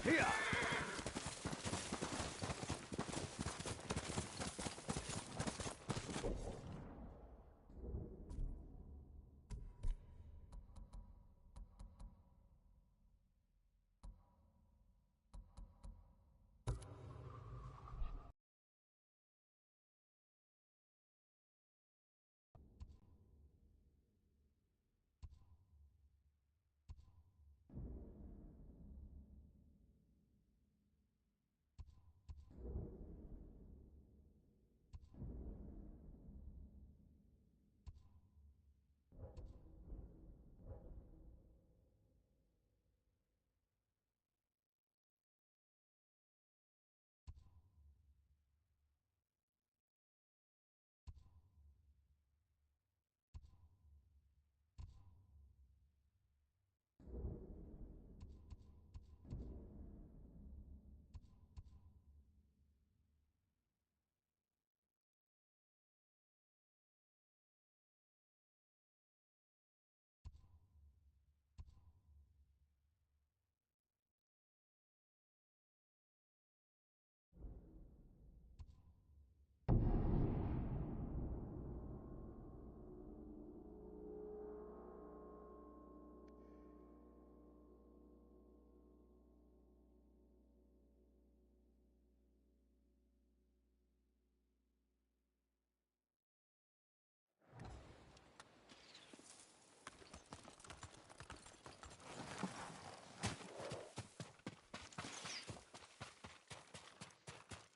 Here!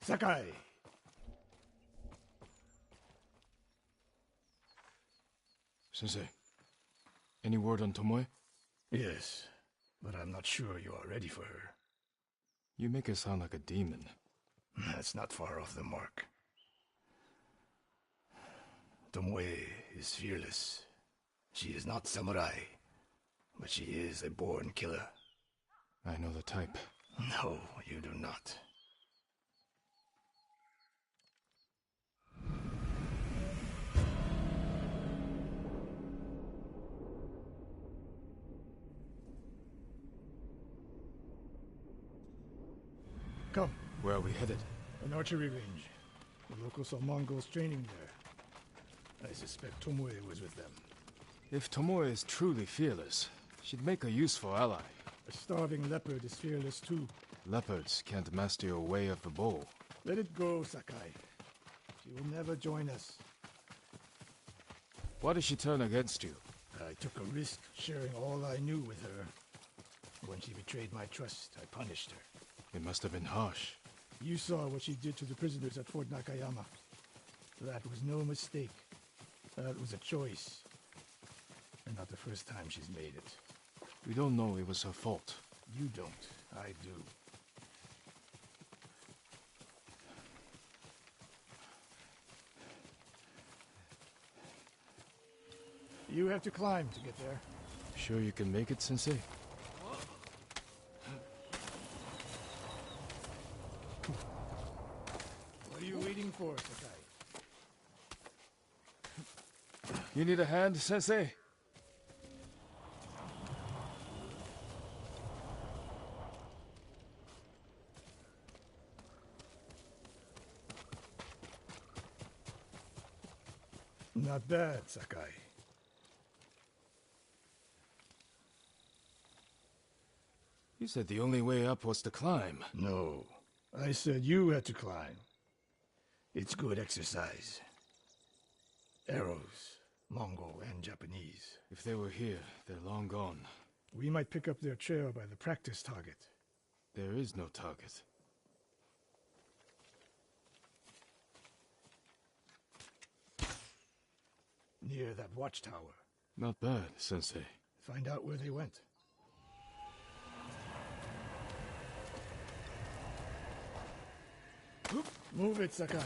Sakai! Sensei, any word on Tomoe? Yes, but I'm not sure you are ready for her. You make her sound like a demon. That's not far off the mark. Tomoe is fearless. She is not samurai, but she is a born killer. I know the type. No, you do not. Come. Where are we headed? An archery range. The locals saw Mongols training there. I suspect Tomoe was with them. If Tomoe is truly fearless, she'd make a useful ally. A starving leopard is fearless too. Leopards can't master your way of the bow. Let it go, Sakai. She will never join us. Why did she turn against you? I took a risk sharing all I knew with her. When she betrayed my trust, I punished her. It must have been harsh. You saw what she did to the prisoners at Fort Nakayama. That was no mistake. That was a choice. And not the first time she's made it. We don't know it was her fault. You don't. I do. You have to climb to get there. Sure you can make it, Sensei? What are you waiting for, Sakai? You need a hand, Sensei? Not bad, Sakai. You said the only way up was to climb. No. I said you had to climb. It's good exercise. Arrows, Mongol and Japanese. If they were here, they're long gone. We might pick up their trail by the practice target. There is no target. Near that watchtower. Not bad, Sensei. Find out where they went. Move it, Sakai.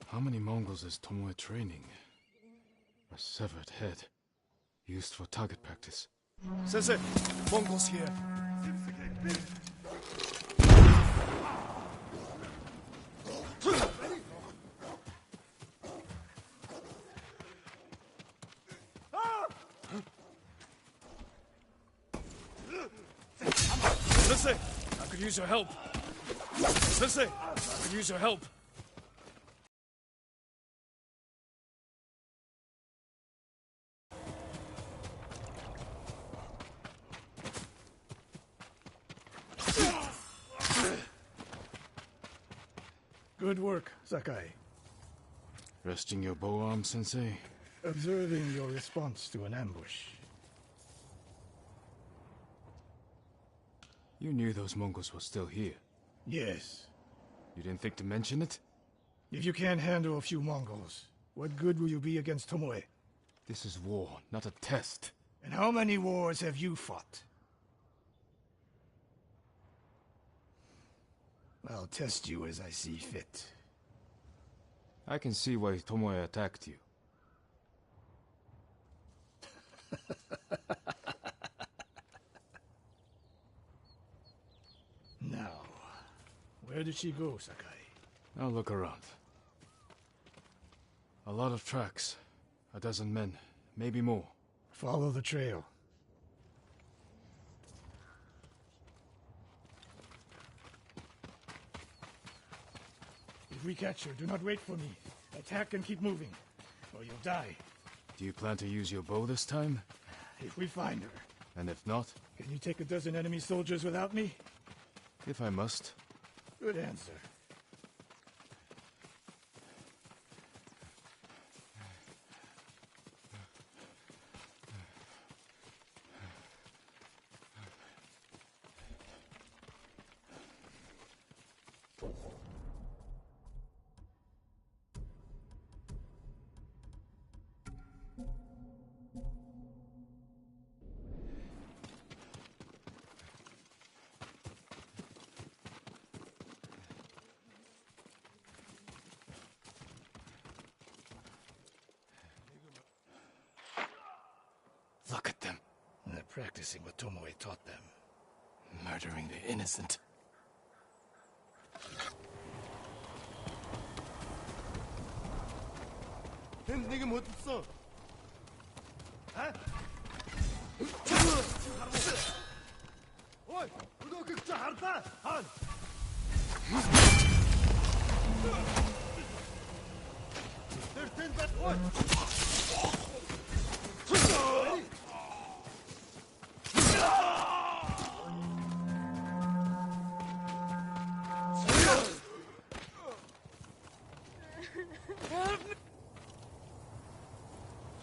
How many Mongols is Tomoe training? A severed head. Used for target practice. Sensei! Mongols here! Sensei! I could use your help! Sensei! I could use your help! Good work, Sakai. Resting your bow arm, Sensei? Observing your response to an ambush. You knew those Mongols were still here. Yes. You didn't think to mention it? If you can't handle a few Mongols, what good will you be against Tomoe? This is war, not a test. And how many wars have you fought? I'll test you as I see fit. I can see why Tomoe attacked you. Now, where did she go, Sakai? I'll look around. A lot of tracks. A dozen men, maybe more. Follow the trail. If we catch her, do not wait for me. Attack and keep moving, or you'll die. Do you plan to use your bow this time? If we find her. And if not? Can you take a dozen enemy soldiers without me? If I must. Good answer. Look at them. They're practicing what Tomoe taught them. Murdering the innocent.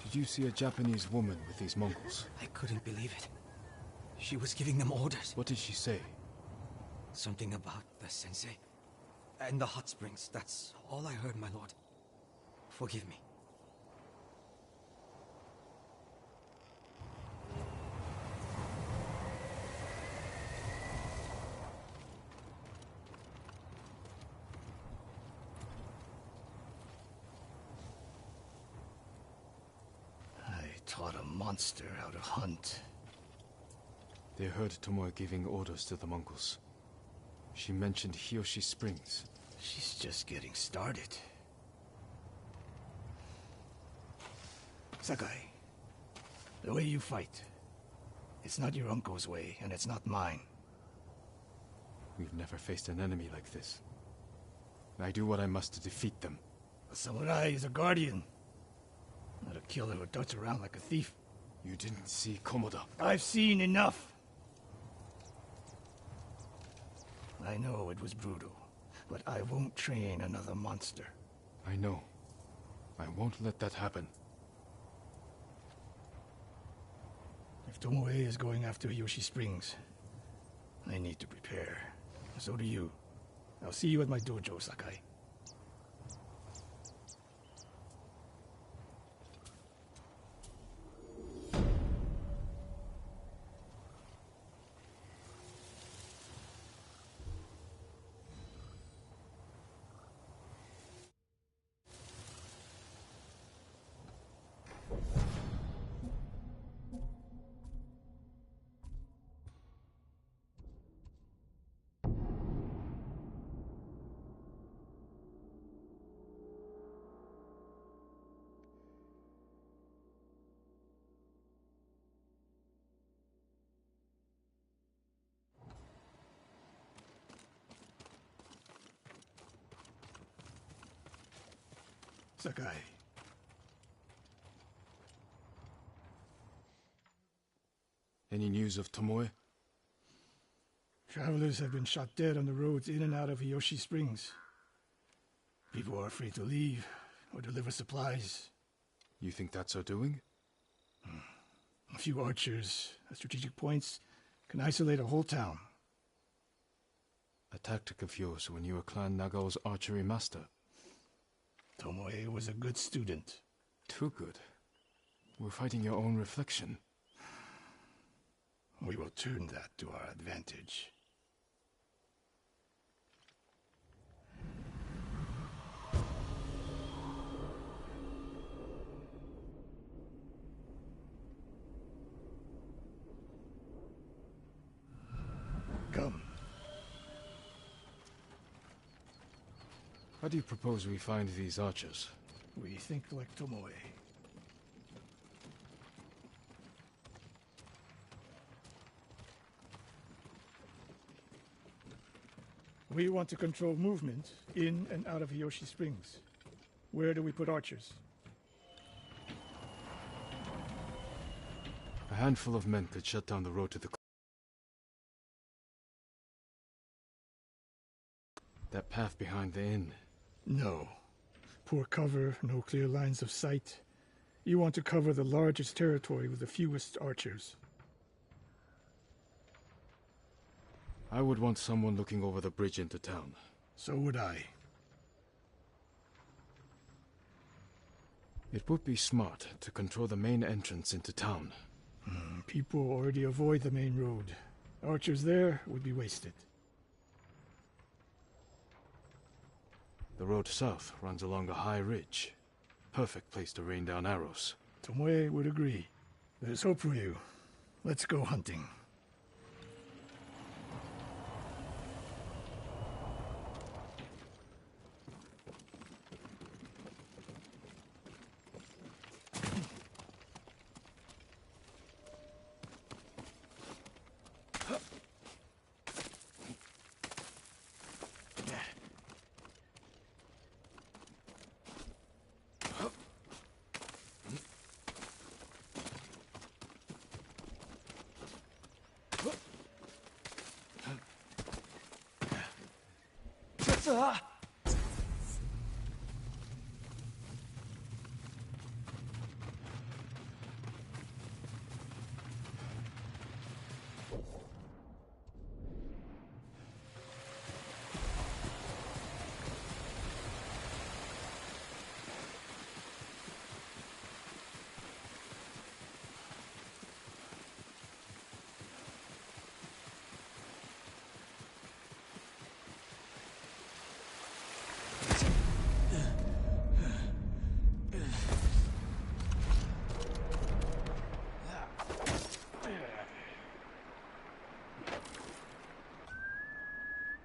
Did you see a Japanese woman with these Mongols? I couldn't believe it. She was giving them orders. What did she say? Something about the sensei and the hot springs. That's all I heard, my lord. Forgive me. Taught a monster how to hunt. They heard Tomoe giving orders to the Mongols. She mentioned Hiyoshi Springs. She's just getting started. Sakai, the way you fight, it's not your uncle's way, and it's not mine. We've never faced an enemy like this. I do what I must to defeat them. A samurai is a guardian. Not a killer who darts around like a thief. You didn't see Komoda. I've seen enough. I know it was brutal, but I won't train another monster. I know. I won't let that happen. If Tomoe is going after Hiyoshi Springs, I need to prepare. So do you. I'll see you at my dojo, Sakai. Sakai. Any news of Tomoe? Travelers have been shot dead on the roads in and out of Hiyoshi Springs. People are afraid to leave or deliver supplies. You think that's her doing? A few archers at strategic points can isolate a whole town. A tactic of yours when you were Clan Nagao's archery master. Tomoe was a good student. Too good. We're fighting your own reflection. We will turn that to our advantage. Come. How do you propose we find these archers? We think like Tomoe. We want to control movement in and out of Hiyoshi Springs. Where do we put archers? A handful of men could shut down the road to the... That path behind the inn. No. Poor cover, no clear lines of sight. You want to cover the largest territory with the fewest archers. I would want someone looking over the bridge into town. So would I. It would be smart to control the main entrance into town. People already avoid the main road. Archers there would be wasted. The road south runs along a high ridge. Perfect place to rain down arrows. Tomoe would agree. There's hope for you. Let's go hunting.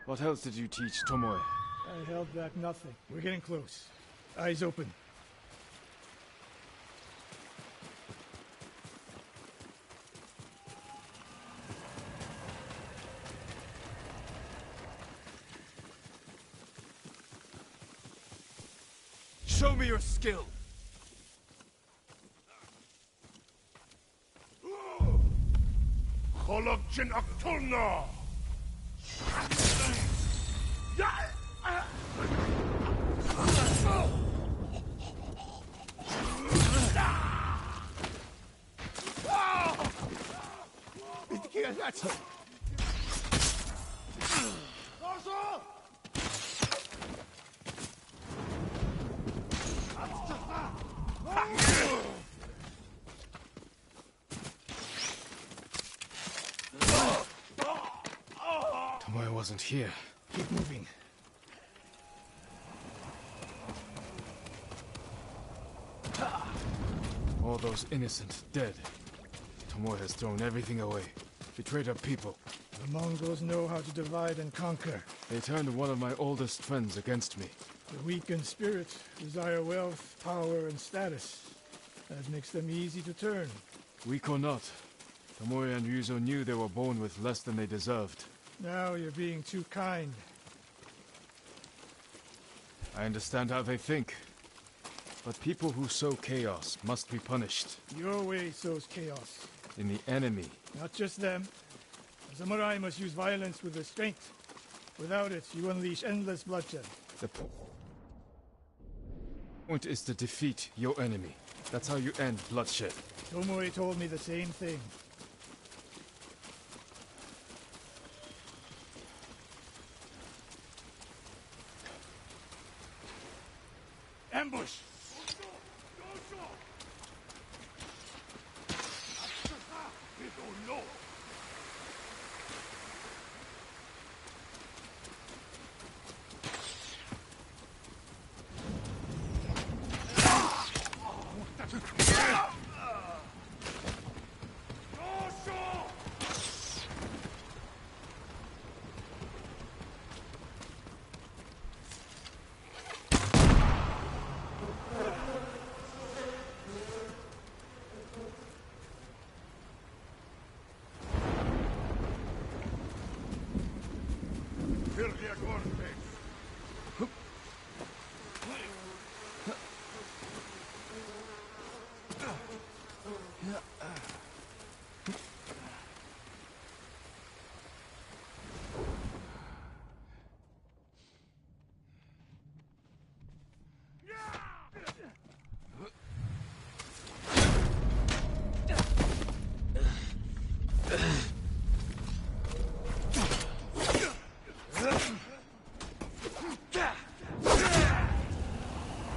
What else did you teach Tomoe? I held back nothing. We're getting close. Eyes open. Show me your skill! Kolokjin Aktulna! Tomoe wasn't here. Keep moving. All those innocent dead. Tomoe has thrown everything away. Betrayed her people. The Mongols know how to divide and conquer. They turned one of my oldest friends against me. The weak in spirit desire wealth, power, and status. That makes them easy to turn. Weak or not, Tomoe and Ryuzo knew they were born with less than they deserved. Now you're being too kind. I understand how they think. But people who sow chaos must be punished. Your way sows chaos. In the enemy. Not just them. The samurai must use violence with restraint. Without it, you unleash endless bloodshed. The point is to defeat your enemy. That's how you end bloodshed. Tomoe told me the same thing. Ambush! We don't know.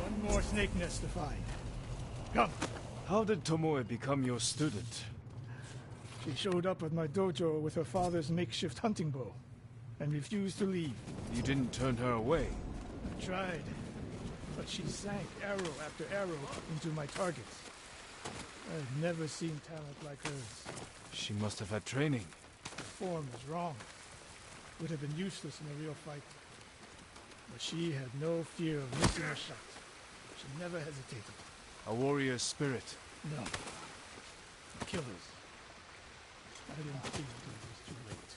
One more snake nest to find. Come. How did Tomoe become your student? She showed up at my dojo with her father's makeshift hunting bow and refused to leave. You didn't turn her away. I tried, but she sank arrow after arrow into my targets. I've never seen talent like hers. She must have had training. Her form is wrong. Would have been useless in a real fight. But she had no fear of missing a shot. She never hesitated. A warrior's spirit. No. Killers. I didn't think it was too late.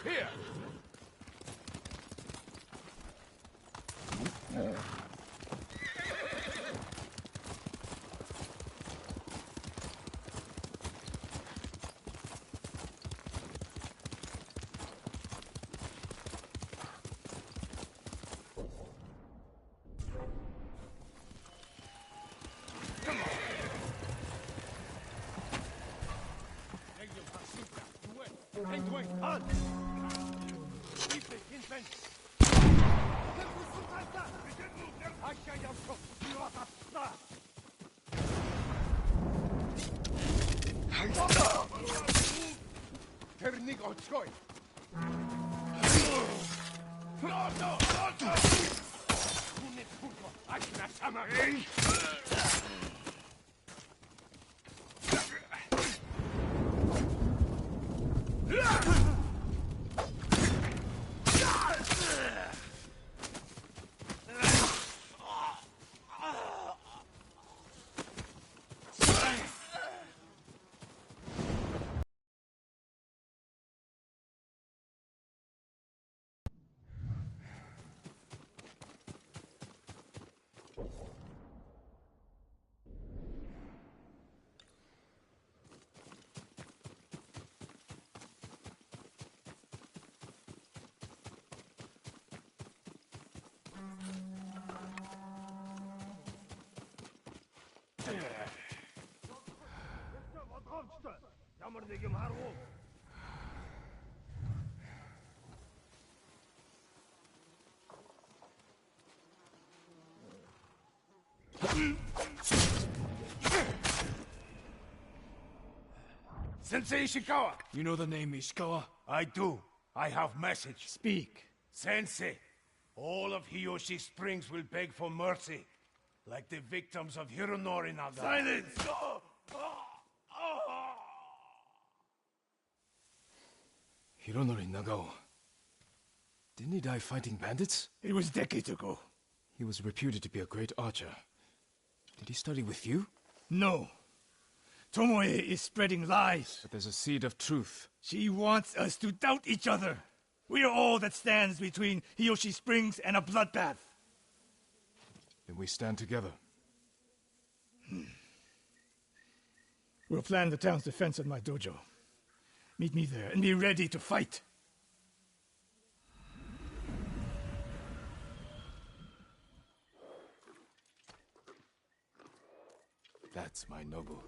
Here! Ямар нэг юм харав уу? Sensei Ishikawa! You know the name Ishikawa? I do. I have message. Speak. Sensei, all of Hiyoshi Springs will beg for mercy, like the victims of Hironori Naga. Silence! Hironori Nagao. Didn't he die fighting bandits? It was decades ago. He was reputed to be a great archer. he study with you? No. Tomoe is spreading lies. But there's a seed of truth. She wants us to doubt each other. We are all that stands between Hiyoshi Springs and a bloodbath. Then we stand together. We'll plan the town's defense at my dojo. Meet me there and be ready to fight. That's my noble.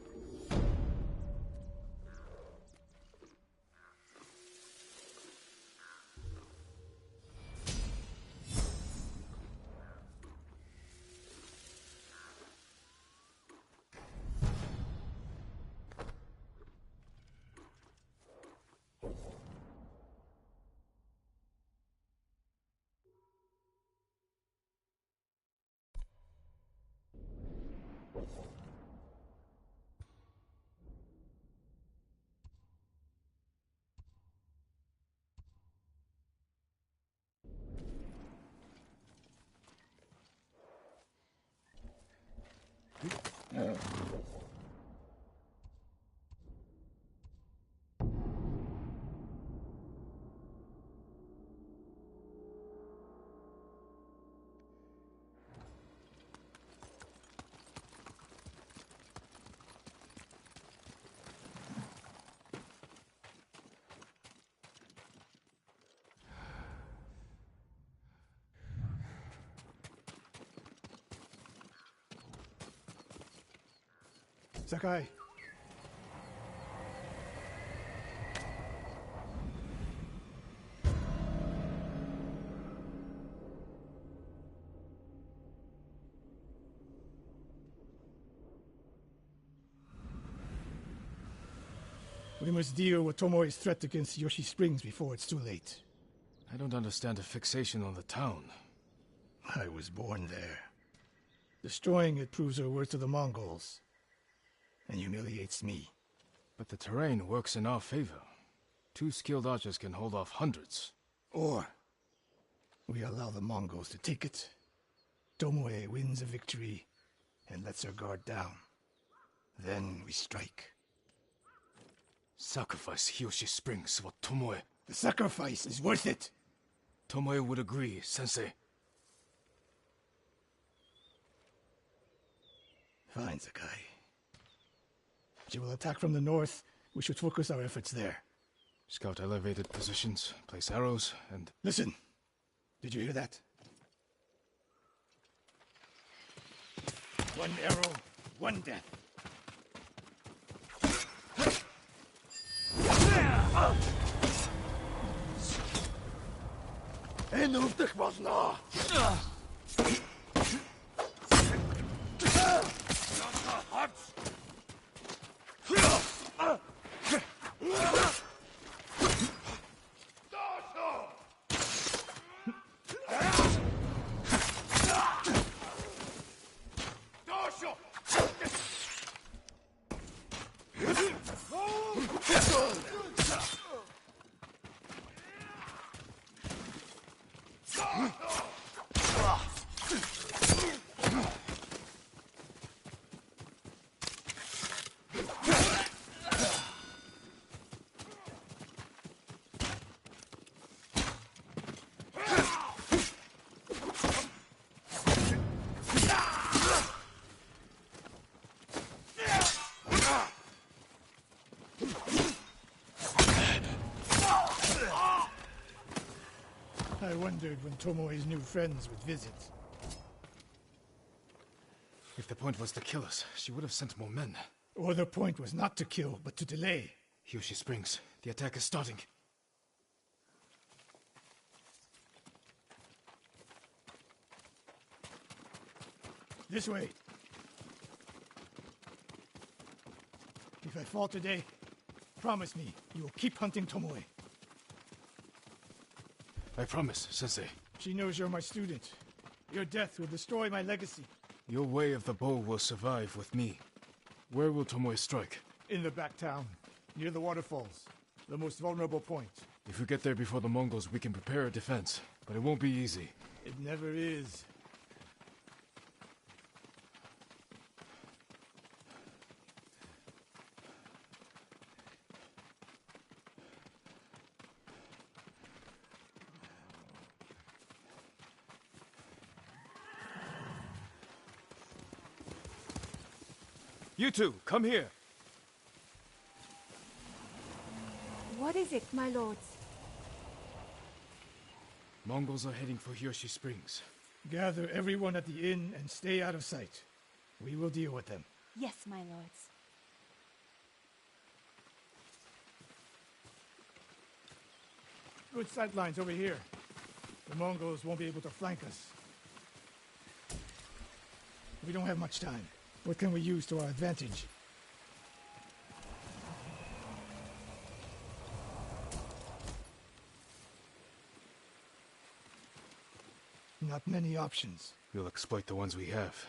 Sakai. We must deal with Tomoe's threat against Yoshi Springs before it's too late. I don't understand a fixation on the town. I was born there. Destroying it proves her worth to the Mongols. And humiliates me. But the terrain works in our favor. 2 skilled archers can hold off hundreds. Or we allow the Mongols to take it. Tomoe wins a victory and lets her guard down. Then we strike. Sacrifice Hiyoshi Springs for Tomoe. The sacrifice is worth it. Tomoe would agree, Sensei. Fine, Sakai. She will attack from the north. We should focus our efforts there. Scout elevated positions, place arrows, and... Listen! Did you hear that? 1 arrow, 1 death. En hoofdig was na! I wondered when Tomoe's new friends would visit. If the point was to kill us, she would have sent more men. Or the point was not to kill, but to delay. Hiyoshi Springs. The attack is starting. This way. If I fall today, promise me you will keep hunting Tomoe. I promise, Sensei. She knows you're my student. Your death will destroy my legacy. Your way of the bow will survive with me. Where will Tomoe strike? In the back town, near the waterfalls. The most vulnerable point. If we get there before the Mongols, we can prepare a defense. But it won't be easy. It never is. You two, come here. What is it, my lords? Mongols are heading for Hiyoshi Springs. Gather everyone at the inn and stay out of sight. We will deal with them. Yes, my lords. Good sight lines over here. The Mongols won't be able to flank us. We don't have much time. What can we use to our advantage? Not many options. We'll exploit the ones we have.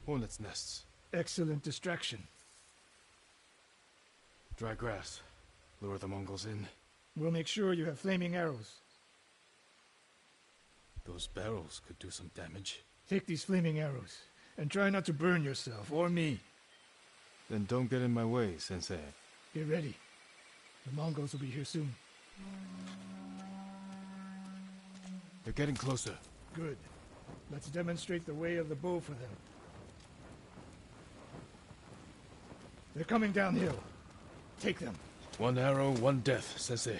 Hornets' nests. Excellent distraction. Dry grass. Lure the Mongols in. We'll make sure you have flaming arrows. Those barrels could do some damage. Take these flaming arrows, and try not to burn yourself or me. Then don't get in my way, Sensei. Get ready. The Mongols will be here soon. They're getting closer. Good. Let's demonstrate the way of the bow for them. They're coming downhill. Take them. One arrow, one death, Sensei.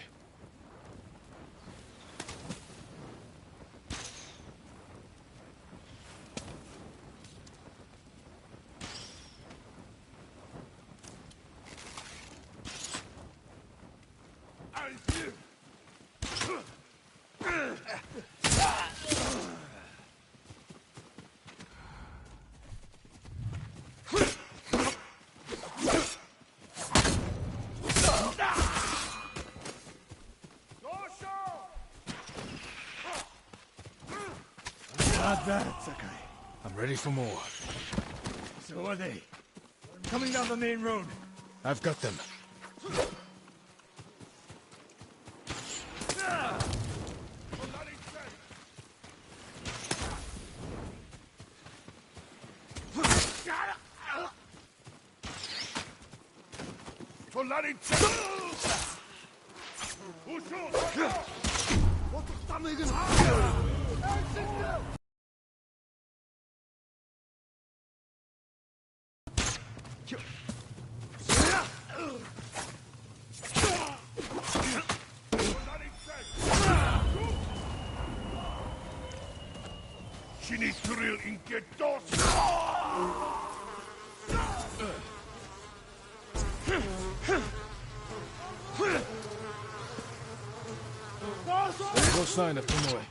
Not bad, Sakai. I'm ready for more. So are they. Coming down the main road. I've got them. No sign of Tomoe.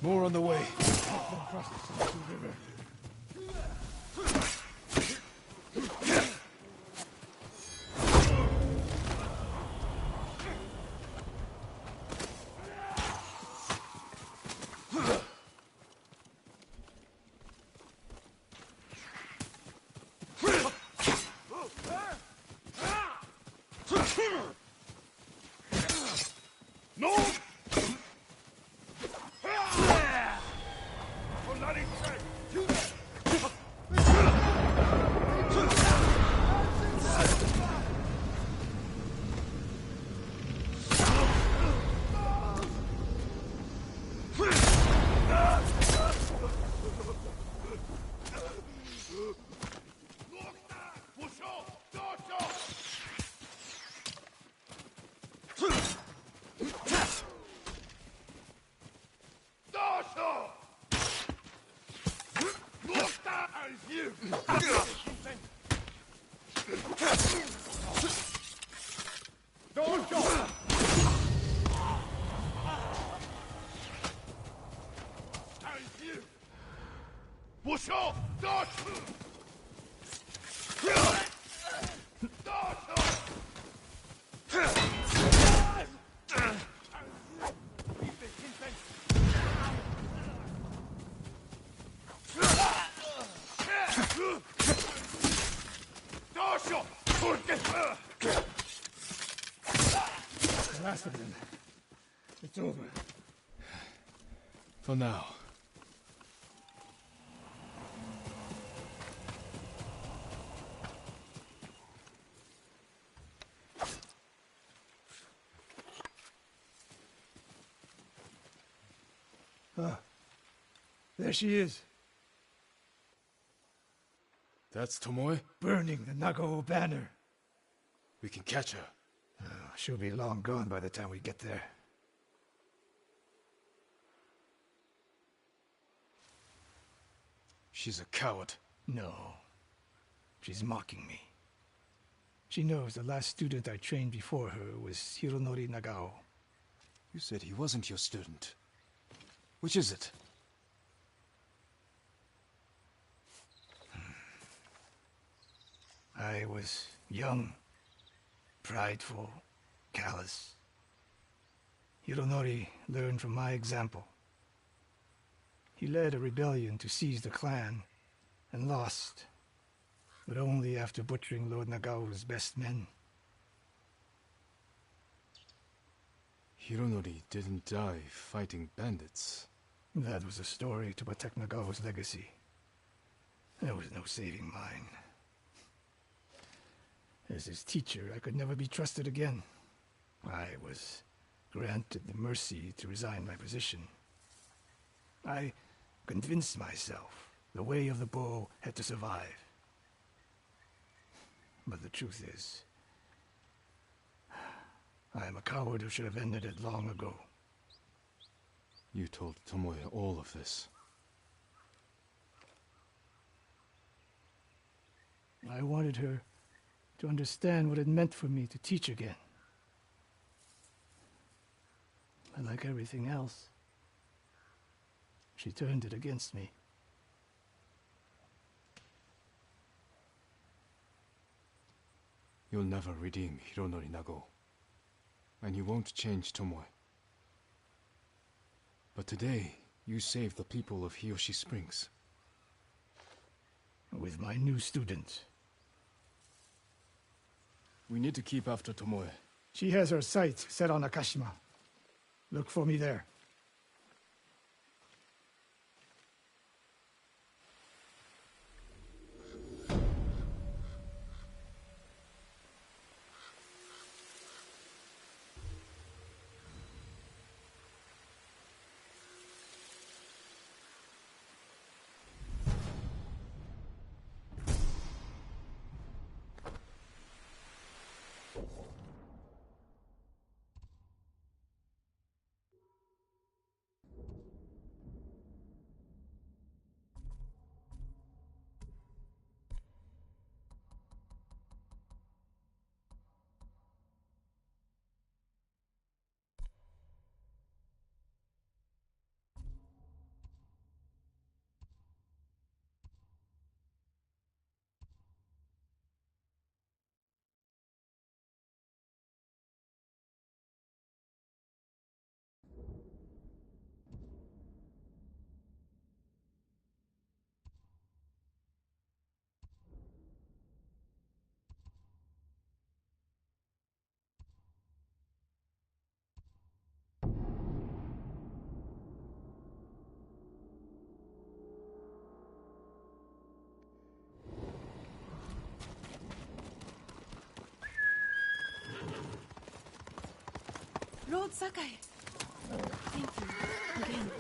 More on the way. Across the Sensu River. The last of them. It's over. For now. There she is, That's Tomoe? burning the Nagao banner. We can catch her. She'll be long gone by the time we get there. She's a coward. No. She's mocking me. She knows the last student I trained before her was Hironori Nagao. You said he wasn't your student. Which is it? I was young, prideful, callous. Hironori learned from my example. He led a rebellion to seize the clan, and lost, but only after butchering Lord Nagao's best men. Hironori didn't die fighting bandits. That was a story to protect Nagao's legacy. There was no saving mine. As his teacher, I could never be trusted again. I was granted the mercy to resign my position. I convinced myself the way of the bow had to survive. But the truth is, I am a coward who should have ended it long ago. You told Tomoe all of this. I wanted her to understand what it meant for me to teach again. But like everything else, she turned it against me. You'll never redeem Hironori Nagao. And you won't change Tomoe. But today, you saved the people of Hiyoshi Springs. With my new student. We need to keep after Tomoe. She has her sights set on Akashima. Look for me there. Lord Sakai! Thank you, again.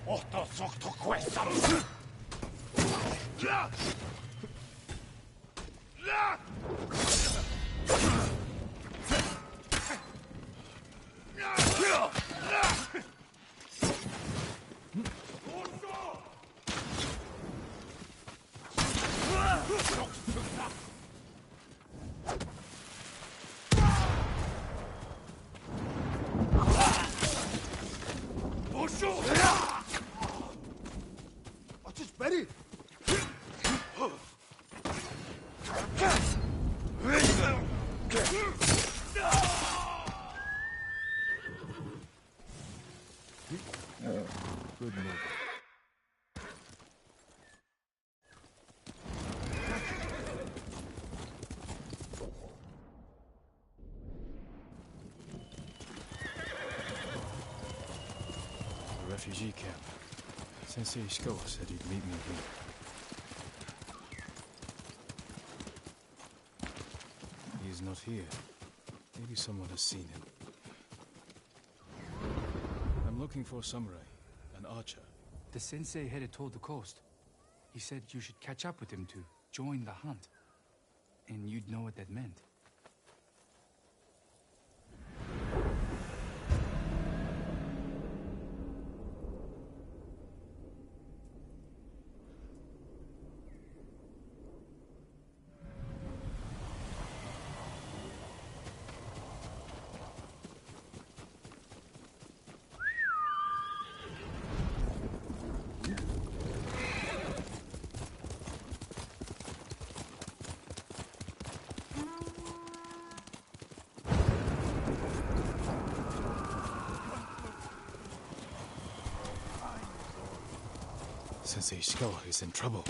Otto sotto questa! Good move. The refugee camp. Sensei Ishikawa said he'd meet me here. He is not here. Maybe someone has seen him. I'm looking for a samurai, an archer. The sensei headed toward the coast. He said you should catch up with him to join the hunt. And you'd know what that meant. Sensei Ishikawa is in trouble.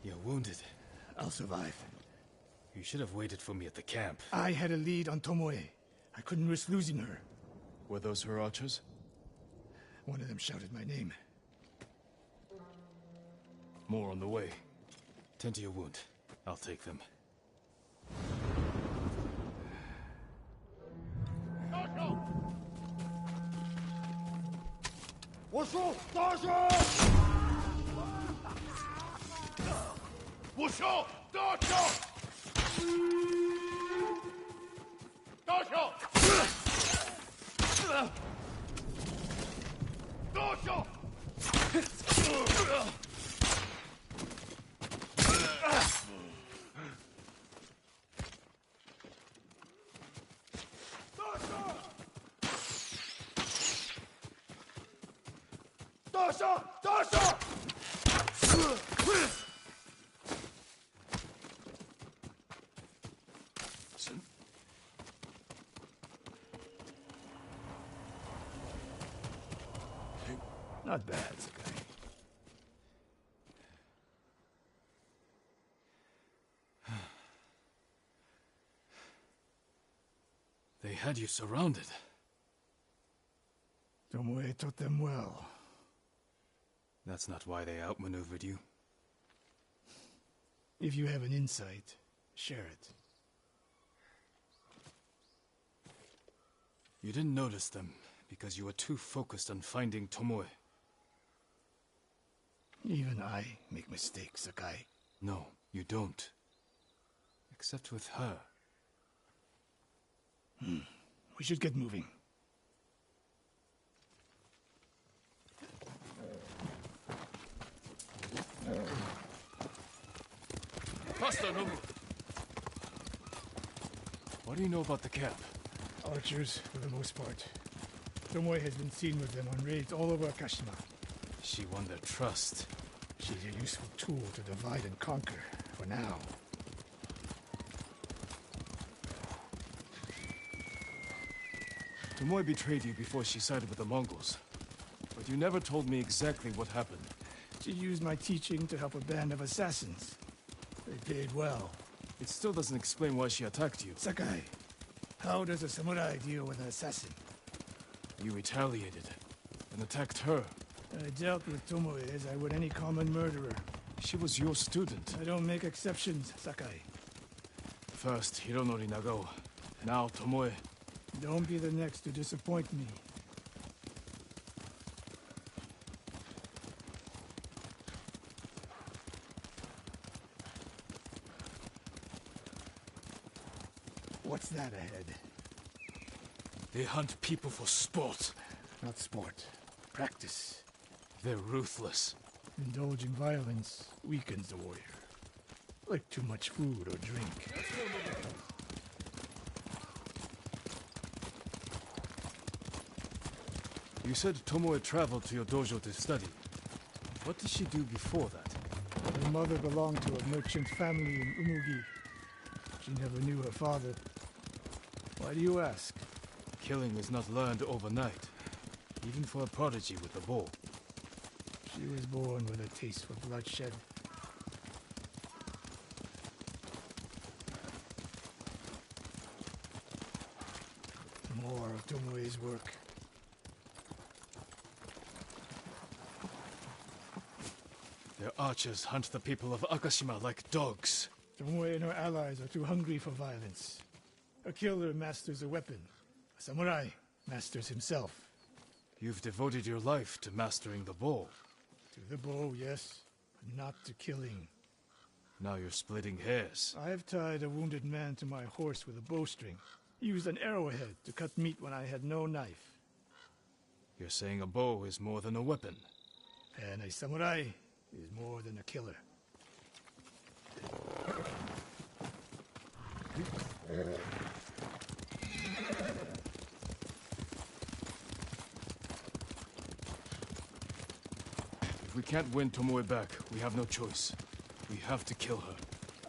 You're wounded. I'll survive. You should have waited for me at the camp. I had a lead on Tomoe. I couldn't risk losing her. Were those her archers? One of them shouted my name. More on the way. Tend to your wound. I'll take them. Not bad, Sakai. They had you surrounded. Tomoe taught them well. That's not why they outmaneuvered you. If you have an insight, share it. You didn't notice them because you were too focused on finding Tomoe. Even I make mistakes, Sakai. No, you don't. Except with her. We should get moving. Faster, Nobu! What do you know about the camp? Archers, for the most part. Tomoe has been seen with them on raids all over Akashima. She won their trust. She's a useful tool to divide and conquer, for now. Tomoe betrayed you before she sided with the Mongols. But you never told me exactly what happened. She used my teaching to help a band of assassins. They paid well. It still doesn't explain why she attacked you. Sakai, how does a samurai deal with an assassin? You retaliated and attacked her. I dealt with Tomoe as I would any common murderer. She was your student. I don't make exceptions, Sakai. First Hironori Nagao, now Tomoe. Don't be the next to disappoint me. What's that ahead? They hunt people for sport. Not sport. Practice. They're ruthless. Indulging violence weakens the warrior. Like too much food or drink. You said Tomoe traveled to your dojo to study. What did she do before that? Her mother belonged to a merchant family in Umugi. She never knew her father. Why do you ask? Killing is not learned overnight, even for a prodigy with a bow. She was born with a taste for bloodshed. More of Tomoe's work. Their archers hunt the people of Akashima like dogs. Tomoe and her allies are too hungry for violence. A killer masters a weapon. A samurai masters himself. You've devoted your life to mastering the bow. To the bow, yes, but not to killing. Now you're splitting hairs. I've tied a wounded man to my horse with a bowstring. Used an arrowhead to cut meat when I had no knife. You're saying a bow is more than a weapon. And a samurai is more than a killer. If we can't win Tomoe back, we have no choice. We have to kill her.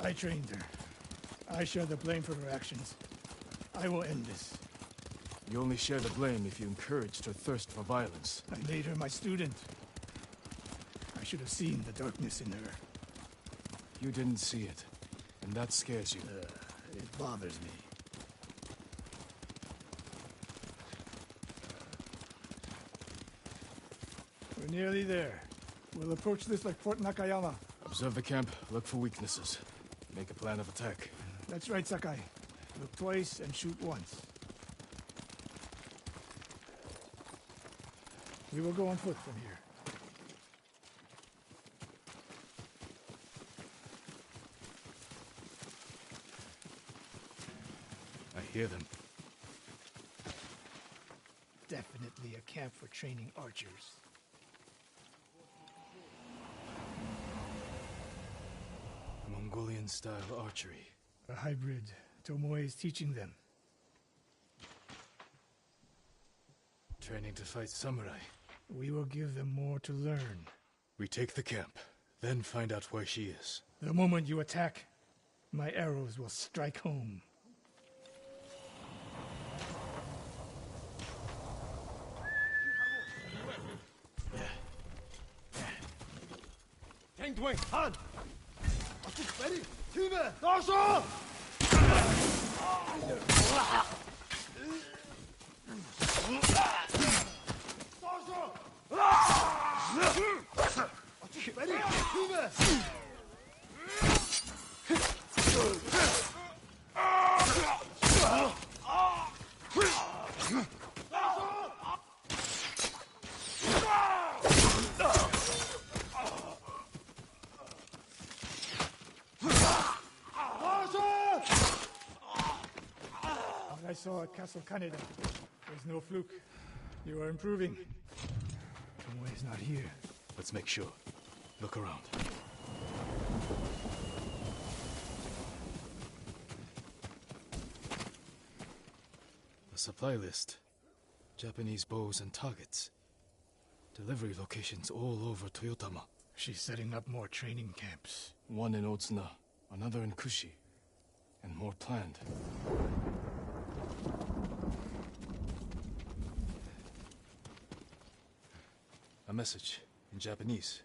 I trained her. I share the blame for her actions. I will end this. You only share the blame if you encouraged her thirst for violence. I made her my student. I should have seen the darkness in her. You didn't see it, and that scares you. It bothers me. We're nearly there. We'll approach this like Fort Nakayama. Observe the camp, look for weaknesses. Make a plan of attack. That's right, Sakai. Look twice and shoot once. We will go on foot from here. I hear them. Definitely a camp for training archers. Mongolian-style archery. A hybrid. Tomoe is teaching them. Training to fight samurai. We will give them more to learn. We take the camp, then find out where she is. The moment you attack, my arrows will strike home. Han! Ready? Teamer! Dorsal! Ready? Teamer! I saw at Castle Kaneda. There's no fluke. You are improving. Tomoe is not here. Let's make sure. Look around. supply list. Japanese bows and targets. Delivery locations all over Toyotama. She's setting up more training camps. One in Otsuna, another in Kushi, and more planned. A message in Japanese.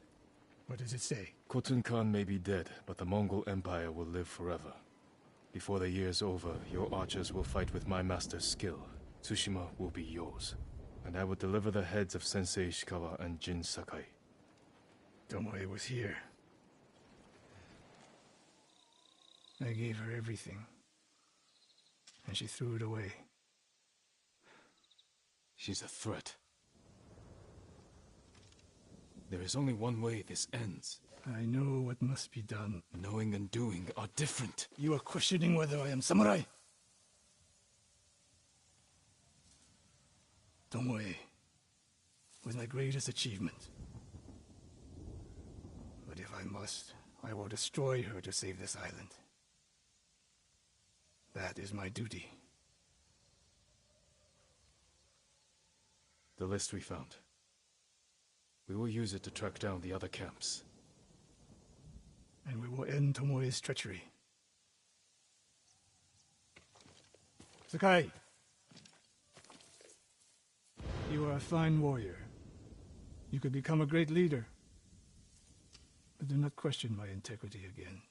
What does it say? Khotun Khan may be dead, but the Mongol Empire will live forever. Before the year's over, your archers will fight with my master's skill. Tsushima will be yours. And I will deliver the heads of Sensei Ishikawa and Jin Sakai. Tomoe was here. I gave her everything. And she threw it away. She's a threat. There is only one way this ends. I know what must be done. Knowing and doing are different. You are questioning whether I am samurai? Tomoe was my greatest achievement. But if I must, I will destroy her to save this island. That is my duty. The list we found. We will use it to track down the other camps. And we will end Tomoe's treachery. Sakai! You are a fine warrior. You could become a great leader. But do not question my integrity again.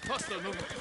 Faster, no.